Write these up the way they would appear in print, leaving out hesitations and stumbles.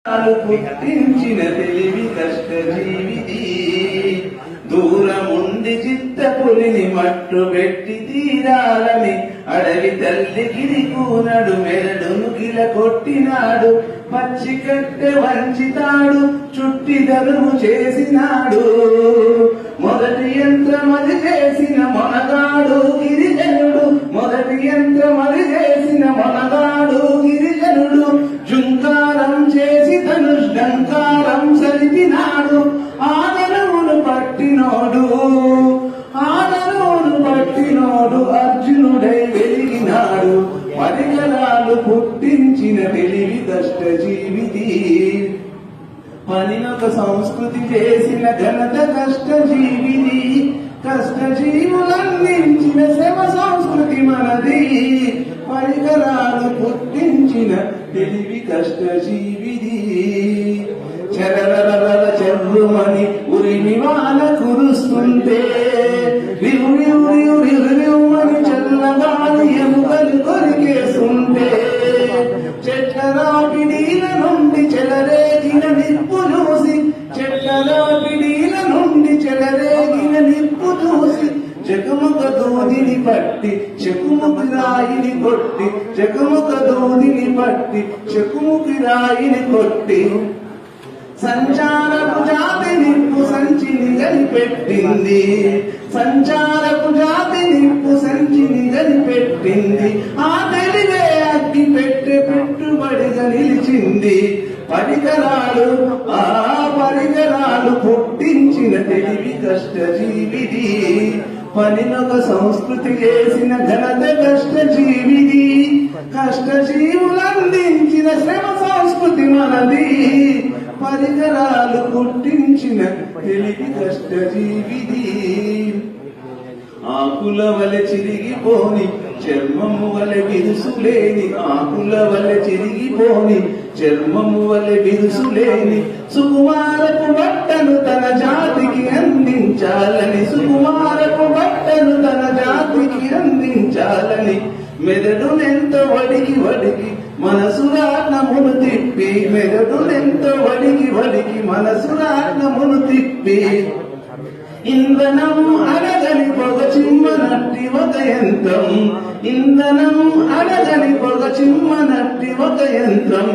పుట్టించిన తెలివి కష్టజీవిది దూరముండి చిత్తపులిని మట్టు పెట్టి తీరాలని అడవి తల్లి గిరికూనడు మెరడును గిల కొట్టినాడు పచ్చి కట్టె వంచితాడు చుట్టి దరువు చేసినాడు మొదటి యంత్రమది చేసిన మొనగాడు గిరిజనుడు మొదటి యంత్రమది చేసిన మొనగాడు గిరిజనుడు జుంకారం చేసి ధనుష్డంకారం సలిపినాడు ఆదరవును పట్టినోడు అర్జునుడై వెలిగినాడు పరిగరాలు పుట్టించిన తెలివి కష్టజీవిది పనినొక సంస్కృతి చేసిన ఘనత కష్టజీవిది కష్టజీవులందించిన శ్రమ సంస్కృతి మనది పరికరాలు పుట్టించిన తెలివి కష్టజీవిది చరరల చెర్రుమని ఉరిమి వాన కురుస్తుంటే రివ్వుమని చల్లగాలి ఎముకలు కొరికేస్తుంటే చెట్లరాపిడీల నుండి చెలరేగిన నిప్పు చూసి చెట్లరాపిడీల నుండి చెలరేగిన నిప్పు చూసి జగముఖ దూదిని పట్టి చెకుముఖి రాయిని కొట్టి జగముఖ దూదిని పట్టి చెకుముఖి రాయిని కొట్టి సంచారపు జాతి నిప్పు సంచిని గనిపెట్టింది సంచారపు జాతి నిప్పు సంచిని గనిపెట్టింది ఆ తెలివే అగ్గి పెట్టే పెట్టుబడిగా నిలిచింది పరికరాలు పుట్టించిన తెలివి కష్టజీవిది పనినొక సంస్కృతి చేసిన ఘనత కష్టజీవిది కష్టజీవులందించిన శ్రమ సంస్కృతి మనది పరికరాలు పుట్టించిన తెలివి కష్టజీవిది ఆకుల వలె చిరిగిపోని చర్మము వలె బిరుసులేని ఆకుల వలె చిరిగిపోని చర్మము వలె బిరుసులేని సుకుమారపు బట్టను తన జాతికి అందించాలని సుకుమారపు బట్టను తన జాతికి అందించాలని మెదడునెంత వడికి మనసురాత్మమును తిప్పి మెదడునెంత వడికి మనసురాత్మమును తిప్పి ఇంధనం అడగని పొగ చిమ్మనట్టి ఒక యంత్రం ఇంధనం అడగని పొగ చిమ్మనట్టి ఒక యంత్రం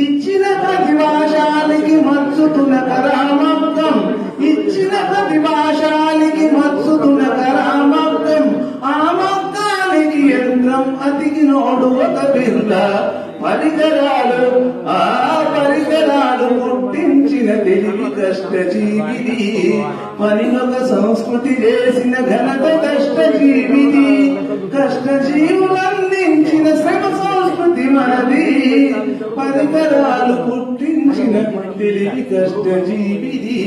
ఇచ్చిన ప్రతిభాశాలికి మత్సుతున్న కరామర్థం ఇచ్చిన ప్రతిభాశాలికి మత్సుతున్న కరామర్థం ఆ మగ్గానికి యంత్రం అతికినోడు ఒక బిర్ల పరికరాలు పుట్టించిన తెలివి కష్టజీవిది పనినొక సంస్కృతి చేసిన ఘనత కష్టజీవిది కష్టజీవులందించిన శ్రమ సంస్కృతి మనది పరికరాలు పుట్టించిన తెలివి కష్టజీవిది